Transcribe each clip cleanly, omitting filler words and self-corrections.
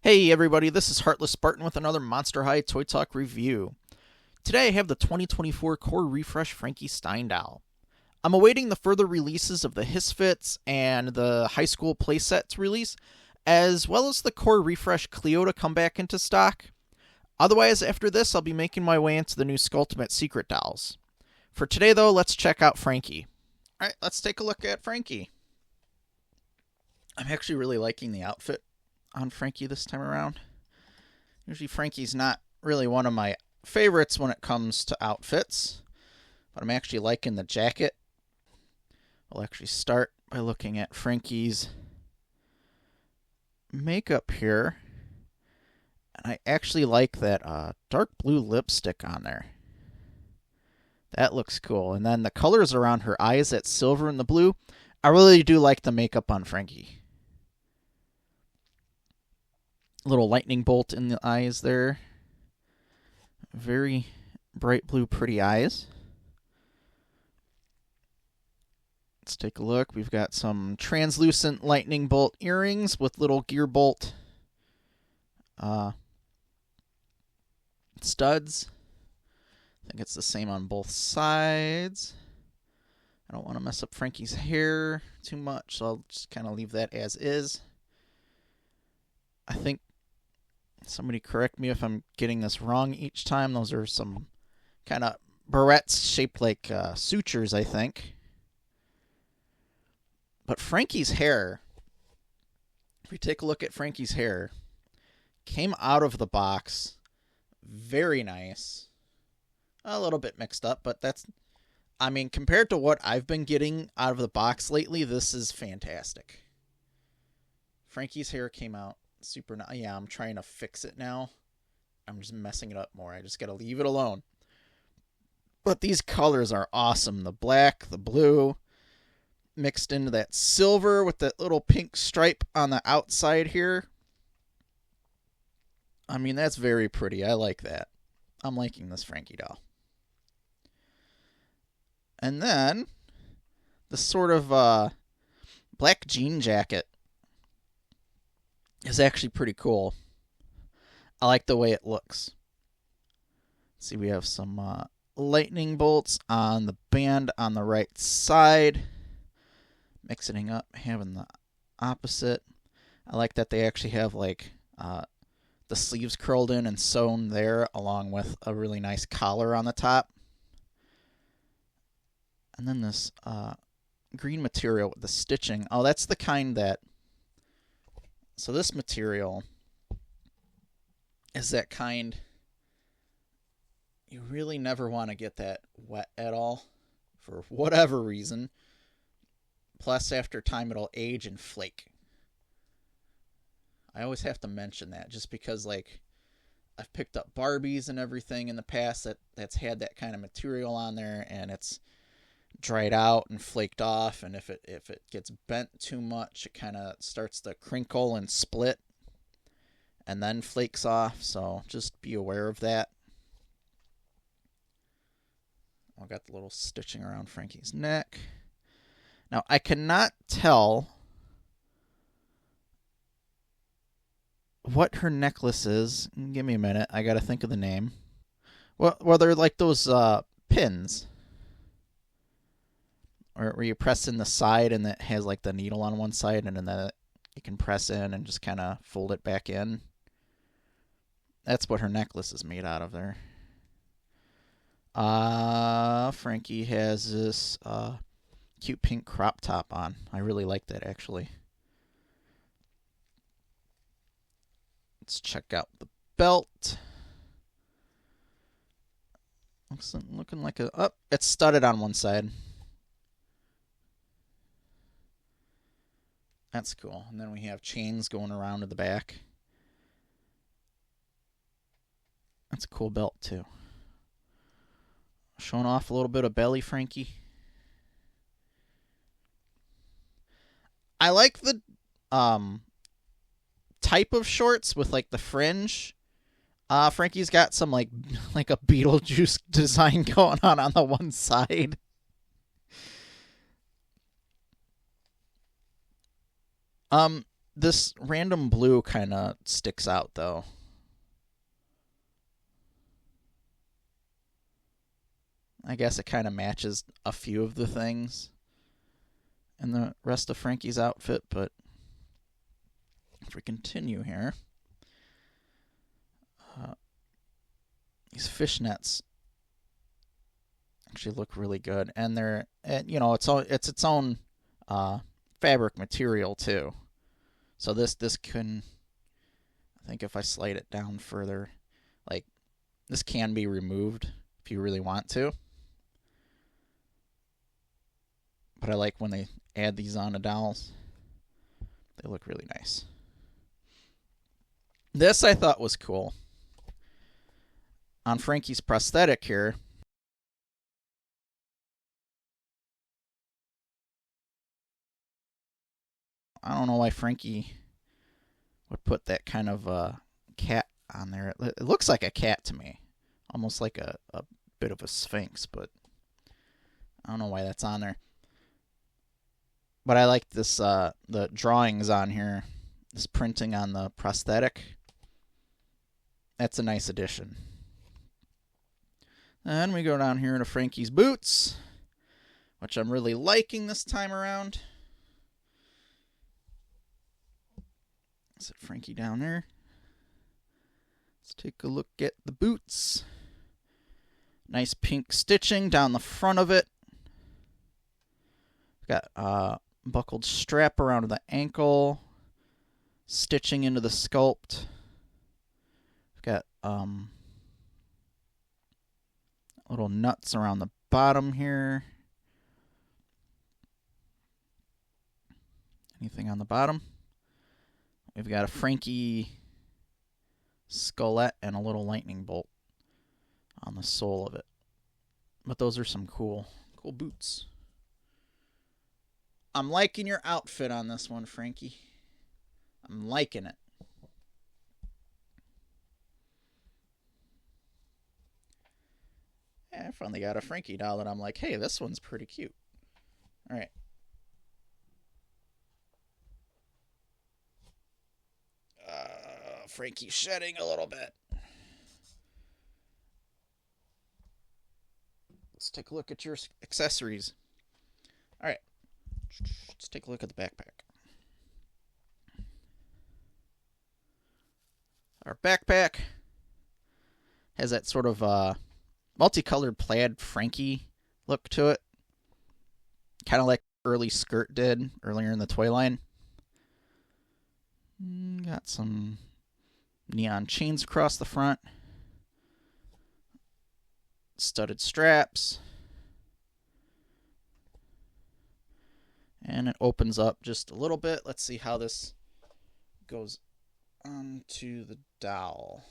Hey everybody, this is Heartless Spartan with another Monster High Toy Talk review. Today I have the 2024 Core Refresh Frankie Stein doll. I'm awaiting the further releases of the Hisfits and the High School Playsets release, as well as the Core Refresh Cleo to come back into stock. Otherwise, after this, I'll be making my way into the new Skulltimate Secret dolls. For today though, let's check out Frankie. Alright, let's take a look at Frankie. I'm actually really liking the outfit on Frankie this time around. Usually Frankie's not really one of my favorites when it comes to outfits, but I'm actually liking the jacket. I'll actually start by looking at Frankie's makeup here, and I actually like that dark blue lipstick on there. That looks cool. And then the colors around her eyes, that silver and the blue, I really do like the makeup on Frankie. Little lightning bolt in the eyes there. Very bright blue, pretty eyes. Let's take a look. We've got some translucent lightning bolt earrings with little gear bolt studs. I think it's the same on both sides. I don't want to mess up Frankie's hair too much, so I'll just kind of leave that as is. I think, somebody correct me if I'm getting this wrong each time, those are some kind of barrettes shaped like sutures, I think. But Frankie's hair, if we take a look at Frankie's hair, came out of the box very nice. A little bit mixed up, but that's, I mean, compared to what I've been getting out of the box lately, this is fantastic. Frankie's hair came out super nice. Yeah, I'm trying to fix it now. I'm just messing it up more. I just got to leave it alone. But these colors are awesome. The black, the blue, mixed into that silver with that little pink stripe on the outside here. I mean, that's very pretty. I like that. I'm liking this Frankie doll. And then the sort of black jean jacket is actually pretty cool. I like the way it looks. Let's see, we have some lightning bolts on the band on the right side. Mixing up, having the opposite. I like that they actually have like the sleeves curled in and sewn there, along with a really nice collar on the top. And then this green material with the stitching. Oh, that's the kind that... So this material is that kind you really never want to get that wet at all for whatever reason. Plus, after time, it'll age and flake. I always have to mention that just because, like, I've picked up Barbies and everything in the past that's had that kind of material on there, and it's dried out and flaked off, and if it gets bent too much, it kind of starts to crinkle and split and then flakes off, so just be aware of that. I've got the little stitching around Frankie's neck. Now, I cannot tell what her necklace is. Give me a minute. I got to think of the name. Well, they're like those pins. Or where you press in the side and it has like the needle on one side, and then you can press in and just kind of fold it back in. That's what her necklace is made out of there. Frankie has this cute pink crop top on. I really like that, actually. Let's check out the belt. Looking like a... Oh, it's studded on one side. That's cool. And then we have chains going around to the back. That's a cool belt, too. Showing off a little bit of belly, Frankie. I like the type of shorts with, like, the fringe. Frankie's got some, like a Beetlejuice design going on the one side. This random blue kind of sticks out, though. I guess it kind of matches a few of the things in the rest of Frankie's outfit, but if we continue here, these fishnets actually look really good, and they're, you know, it's its own fabric material too. So this can, I think if I slide it down further, like this can be removed if you really want to. But I like when they add these on to dolls. They look really nice. This I thought was cool. On Frankie's prosthetic here, I don't know why Frankie would put that kind of cat on there. It looks like a cat to me. Almost like a bit of a sphinx, but I don't know why that's on there. But I like this, the drawings on here, this printing on the prosthetic. That's a nice addition. Then we go down here to Frankie's boots, which I'm really liking this time around. Set Frankie down there. Let's take a look at the boots. Nice pink stitching down the front of it. Got buckled strap around the ankle, stitching into the sculpt. Got little nuts around the bottom here. Anything on the bottom? We've got a Frankie skullette and a little lightning bolt on the sole of it. But those are some cool boots. I'm liking your outfit on this one, Frankie. I'm liking it. I finally got a Frankie doll that I'm like, hey, this one's pretty cute. All right. Frankie's shedding a little bit. Let's take a look at your accessories. All right. Let's take a look at the backpack. Our backpack has that sort of multicolored plaid Frankie look to it. Kind of like early skirt did earlier in the toy line. Got some neon chains across the front. Studded straps. And it opens up just a little bit. Let's see how this goes onto the doll.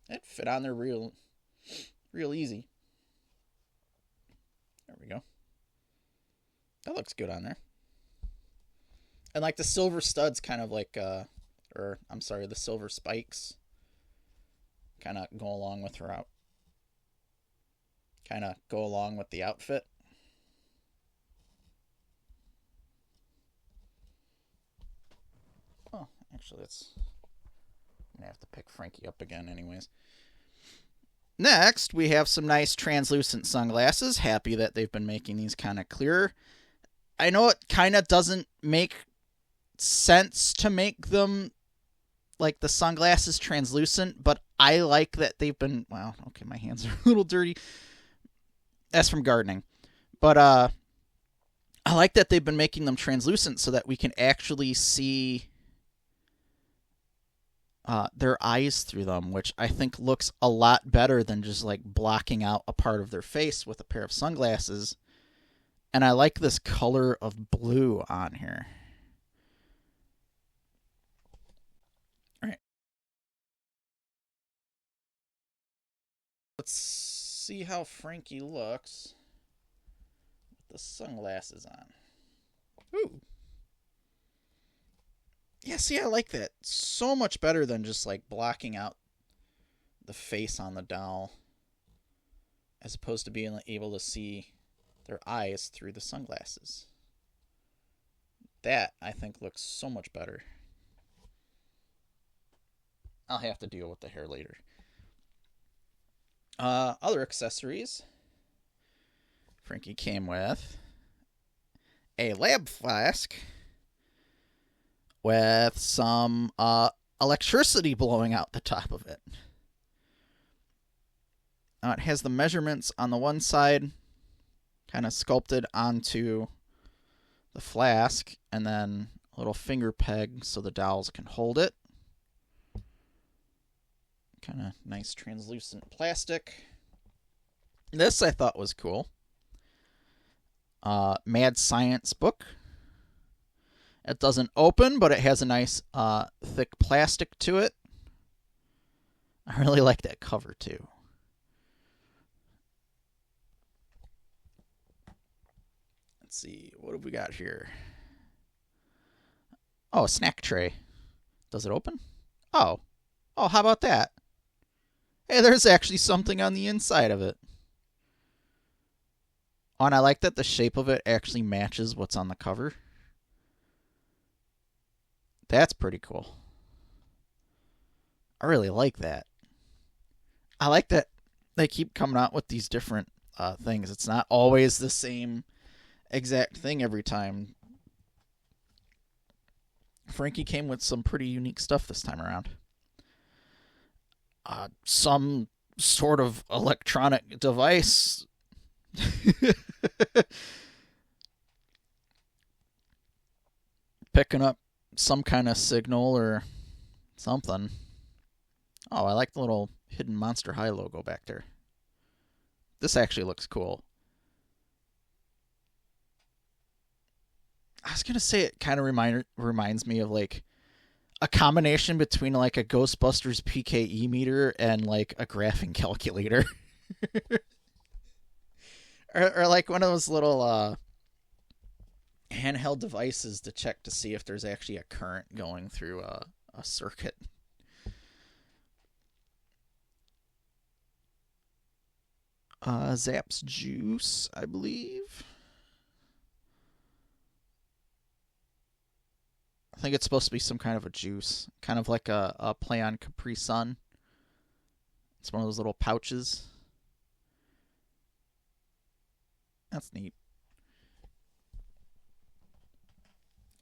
It fit on there real easy. There we go. That looks good on there. And like the silver studs kind of like, the silver spikes kind of go along with her out. Kind of go along with the outfit. Oh, actually, I'm going to have to pick Frankie up again anyways. Next, we have some nice translucent sunglasses. Happy that they've been making these kind of clearer. I know it kind of doesn't make sense to make them like the sunglasses translucent, but I like that they've been, well, okay, my hands are a little dirty. That's from gardening. But I like that they've been making them translucent so that we can actually see their eyes through them, which I think looks a lot better than just like blocking out a part of their face with a pair of sunglasses. And I like this color of blue on here. All right. Let's see how Frankie looks with the sunglasses on. Ooh. Yeah, see, I like that so much better than just like blocking out the face on the doll, as opposed to being able to see their eyes through the sunglasses. That, I think, looks so much better. I'll have to deal with the hair later. Other accessories. Frankie came with a lab flask with some electricity blowing out the top of it. It has the measurements on the one side kind of sculpted onto the flask, and then a little finger peg so the dolls can hold it. Kind of nice translucent plastic. This I thought was cool. Mad Science book. It doesn't open, but it has a nice thick plastic to it. I really like that cover too. Let's see, what have we got here? Oh, a snack tray. Does it open? Oh, how about that? Hey, there's actually something on the inside of it. Oh, and I like that the shape of it actually matches what's on the cover. That's pretty cool. I really like that. I like that they keep coming out with these different things. It's not always the same exact thing every time. Frankie came with some pretty unique stuff this time around. Some sort of electronic device. Picking up some kind of signal or something. Oh, I like the little hidden Monster High logo back there. This actually looks cool. I was going to say it kind of reminds me of like a combination between like a Ghostbusters PKE meter and like a graphing calculator. or like one of those little handheld devices to check to see if there's actually a current going through a circuit. Zap's juice, I believe. I think it's supposed to be some kind of a juice. Kind of like a play on Capri Sun. It's one of those little pouches. That's neat.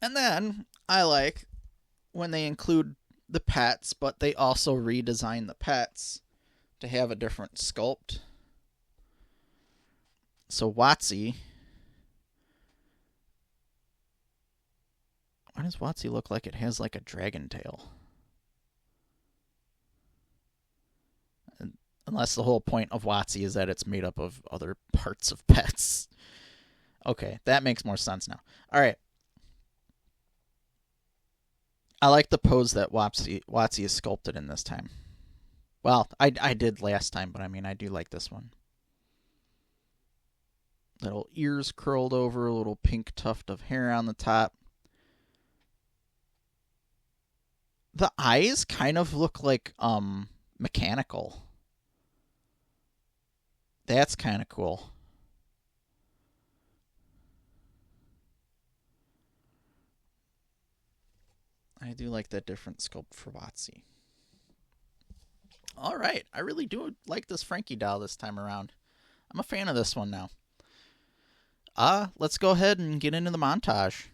And then I like when they include the pets, but they also redesign the pets to have a different sculpt. So Watzie. Why does Watzie look like it has like a dragon tail? Unless the whole point of Watzie is that it's made up of other parts of pets. Okay, that makes more sense now. All right. I like the pose that Watzie is sculpted in this time. Well, I did last time, but I mean, I do like this one. Little ears curled over, a little pink tuft of hair on the top. The eyes kind of look like mechanical. That's kind of cool. I do like that different sculpt for Watzie. All right, I really do like this Frankie doll this time around. I'm a fan of this one now. Let's go ahead and get into the montage.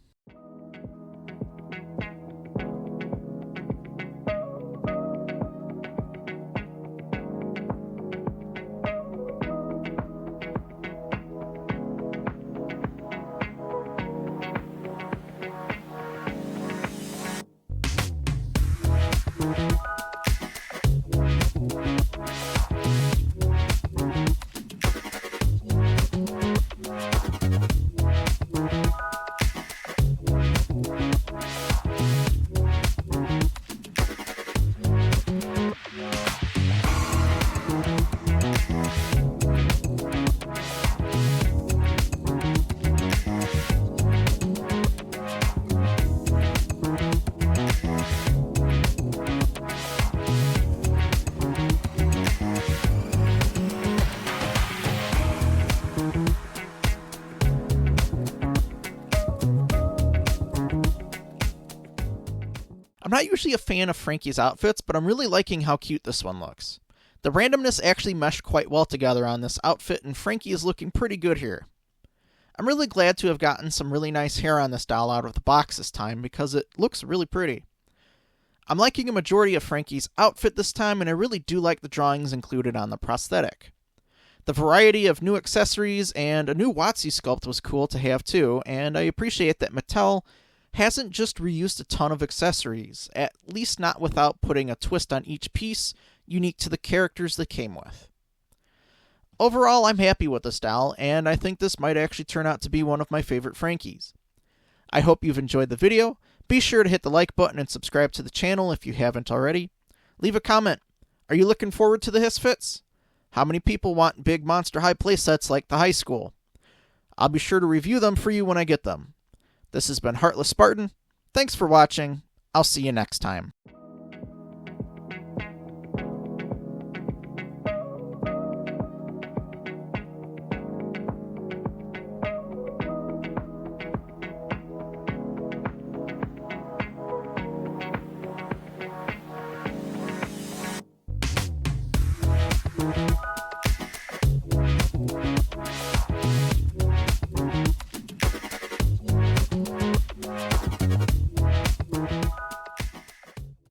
I'm not usually a fan of Frankie's outfits, but I'm really liking how cute this one looks. The randomness actually meshed quite well together on this outfit, and Frankie is looking pretty good here. I'm really glad to have gotten some really nice hair on this doll out of the box this time because it looks really pretty. I'm liking a majority of Frankie's outfit this time, and I really do like the drawings included on the prosthetic. The variety of new accessories and a new Watzie sculpt was cool to have too, and I appreciate that Mattel hasn't just reused a ton of accessories, at least not without putting a twist on each piece unique to the characters they came with. Overall, I'm happy with this doll, and I think this might actually turn out to be one of my favorite Frankies. I hope you've enjoyed the video. Be sure to hit the like button and subscribe to the channel if you haven't already. Leave a comment. Are you looking forward to the Hisfits? How many people want big Monster High playsets like the high school? I'll be sure to review them for you when I get them. This has been Heartless Spartan. Thanks for watching. I'll see you next time.